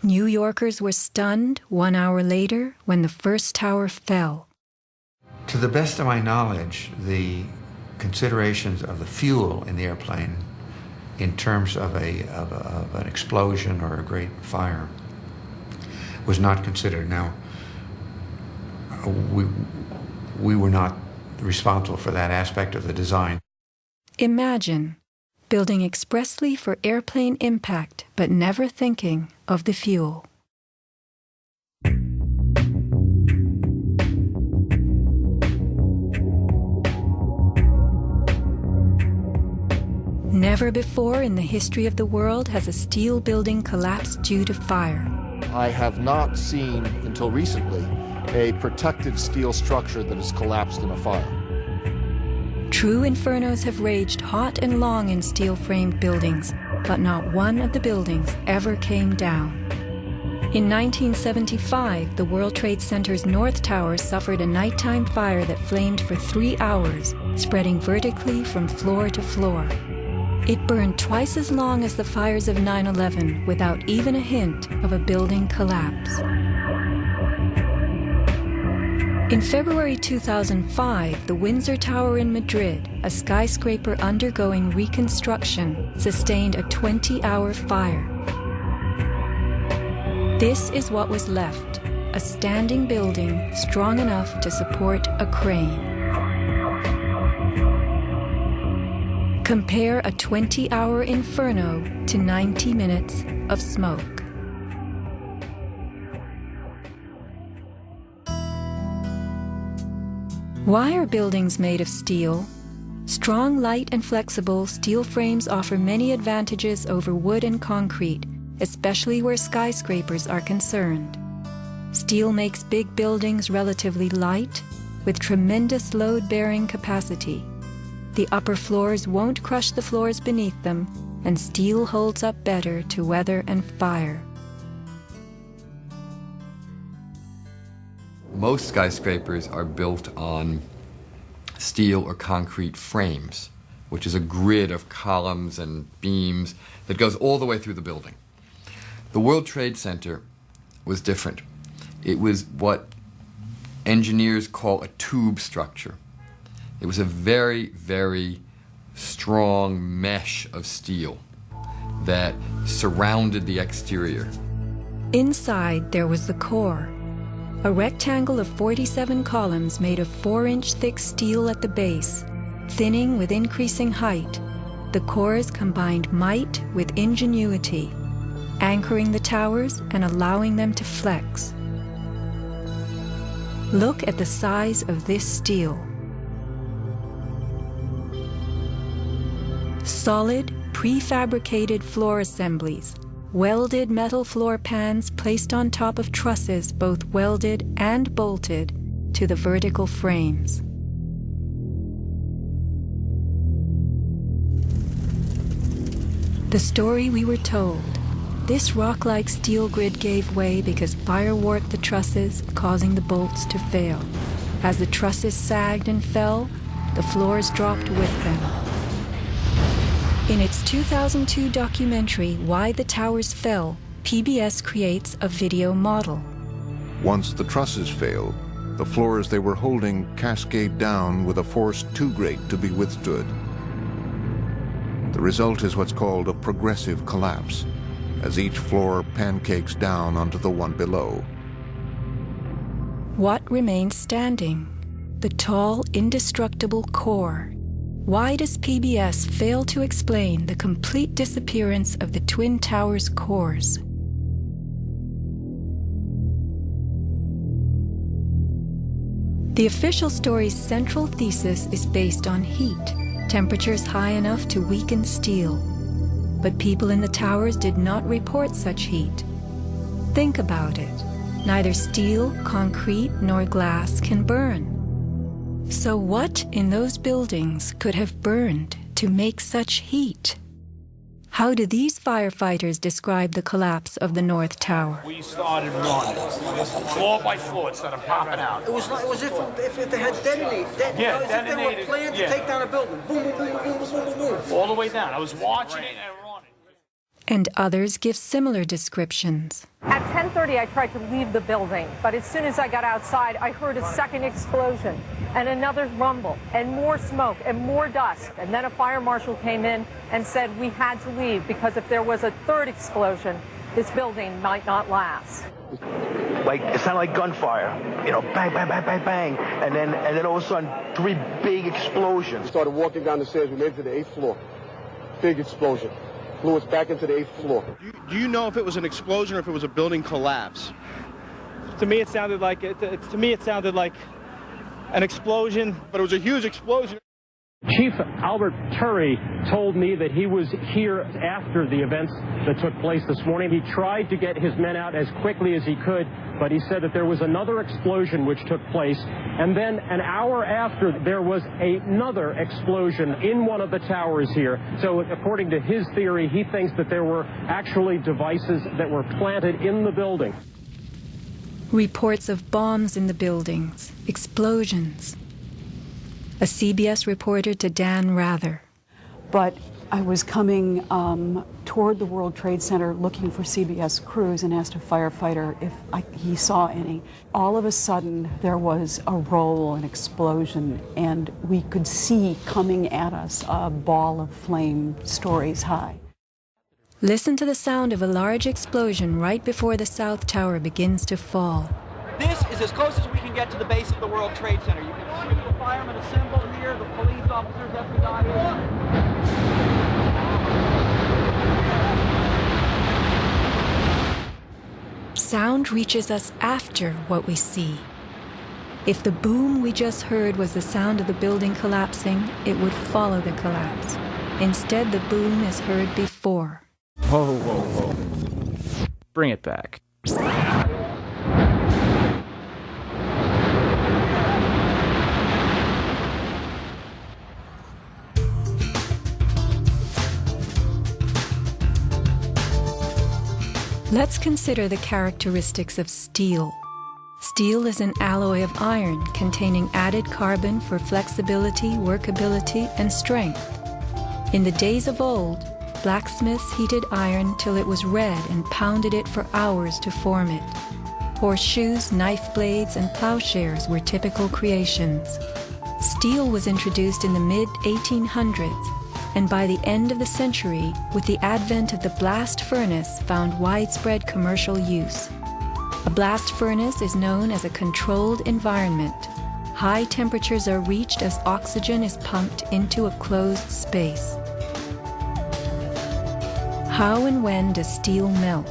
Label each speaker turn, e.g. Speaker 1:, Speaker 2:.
Speaker 1: New Yorkers were stunned 1 hour later when the first tower fell.
Speaker 2: To the best of my knowledge, the considerations of the fuel in the airplane in terms of an explosion or a great fire was not considered. Now, we were not responsible for that aspect of the design.
Speaker 1: Imagine building expressly for airplane impact, but never thinking of the fuel. Never before in the history of the world has a steel building collapsed due to fire.
Speaker 3: I have not seen, until recently, a protected steel structure that has collapsed in a fire.
Speaker 1: True infernos have raged hot and long in steel-framed buildings, but not one of the buildings ever came down. In 1975, the World Trade Center's North Tower suffered a nighttime fire that flamed for 3 hours, spreading vertically from floor to floor. It burned twice as long as the fires of 9/11 without even a hint of a building collapse. In February 2005, the Windsor Tower in Madrid, a skyscraper undergoing reconstruction, sustained a 20-hour fire. This is what was left, a standing building strong enough to support a crane. Compare a 20-hour inferno to 90 minutes of smoke. Why are buildings made of steel? Strong, light, and flexible steel frames offer many advantages over wood and concrete, especially where skyscrapers are concerned. Steel makes big buildings relatively light, with tremendous load-bearing capacity. The upper floors won't crush the floors beneath them, and steel holds up better to weather and fire.
Speaker 4: Most skyscrapers are built on steel or concrete frames, which is a grid of columns and beams that goes all the way through the building. The World Trade Center was different. It was what engineers call a tube structure. It was a very, very strong mesh of steel that surrounded the exterior.
Speaker 1: Inside, there was the core, a rectangle of 47 columns made of 4-inch thick steel at the base, thinning with increasing height. The cores combined might with ingenuity, anchoring the towers and allowing them to flex. Look at the size of this steel. Solid, prefabricated floor assemblies, welded metal floor pans placed on top of trusses both welded and bolted to the vertical frames. The story we were told. This rock-like steel grid gave way because fire warped the trusses, causing the bolts to fail. As the trusses sagged and fell, the floors dropped with them. In its 2002 documentary, Why the Towers Fell, PBS creates a video model.
Speaker 5: Once the trusses fail, the floors they were holding cascade down with a force too great to be withstood. The result is what's called a progressive collapse, as each floor pancakes down onto the one below.
Speaker 1: What remains standing? The tall, indestructible core. Why does PBS fail to explain the complete disappearance of the Twin Towers cores? The official story's central thesis is based on heat, temperatures high enough to weaken steel. But people in the towers did not report such heat. Think about it. Neither steel, concrete, nor glass can burn. So what in those buildings could have burned to make such heat? How do these firefighters describe the collapse of the North Tower?
Speaker 6: We started running, floor by floor, instead of popping out.
Speaker 7: It was if they had detonated.
Speaker 6: Yeah,
Speaker 7: if
Speaker 6: detonated.
Speaker 7: they were planned to take down a building. Boom, boom, boom, boom, boom, boom, boom, boom.
Speaker 6: All the way down. I was watching it and running.
Speaker 1: And others give similar descriptions.
Speaker 8: At 10:30, I tried to leave the building, but as soon as I got outside, I heard a second explosion and another rumble and more smoke and more dust. And then a fire marshal came in and said we had to leave because if there was a third explosion, this building might not last.
Speaker 6: Like, it sounded like gunfire, you know, bang, bang, bang, bang, bang. And then all of a sudden, 3 big explosions.
Speaker 9: We started walking down the stairs. We made it to the 8th floor. Big explosion. Flew us back into the 8th floor.
Speaker 10: Do you know if it was an explosion or if it was a building collapse?
Speaker 11: To me, it sounded like an explosion,
Speaker 10: but it was a huge explosion.
Speaker 12: Chief Albert Turry told me that he was here after the events that took place this morning. He tried to get his men out as quickly as he could, but he said that there was another explosion which took place. And then an hour after, there was another explosion in one of the towers here. So according to his theory, he thinks that there were actually devices that were planted in the building.
Speaker 1: Reports of bombs in the buildings, explosions. A CBS reporter to Dan Rather.
Speaker 13: But I was coming toward the World Trade Center looking for CBS crews and asked a firefighter if he saw any. All of a sudden, there was a roll, an explosion, and we could see coming at us a ball of flame stories high.
Speaker 1: Listen to the sound of a large explosion right before the South Tower begins to fall.
Speaker 7: This is as close as we can get to the base of the World Trade Center. You can see the firemen assembled here, the police officers FBI here.
Speaker 1: Sound reaches us after what we see. If the boom we just heard was the sound of the building collapsing, it would follow the collapse. Instead, the boom is heard before.
Speaker 11: Whoa, whoa, whoa. Bring it back.
Speaker 1: Let's consider the characteristics of steel. Steel is an alloy of iron containing added carbon for flexibility, workability, and strength. In the days of old, blacksmiths heated iron till it was red and pounded it for hours to form it. Horseshoes, knife blades, and plowshares were typical creations. Steel was introduced in the mid-1800s, and by the end of the century, with the advent of the blast furnace, found widespread commercial use. A blast furnace is known as a controlled environment. High temperatures are reached as oxygen is pumped into a closed space. How and when does steel melt?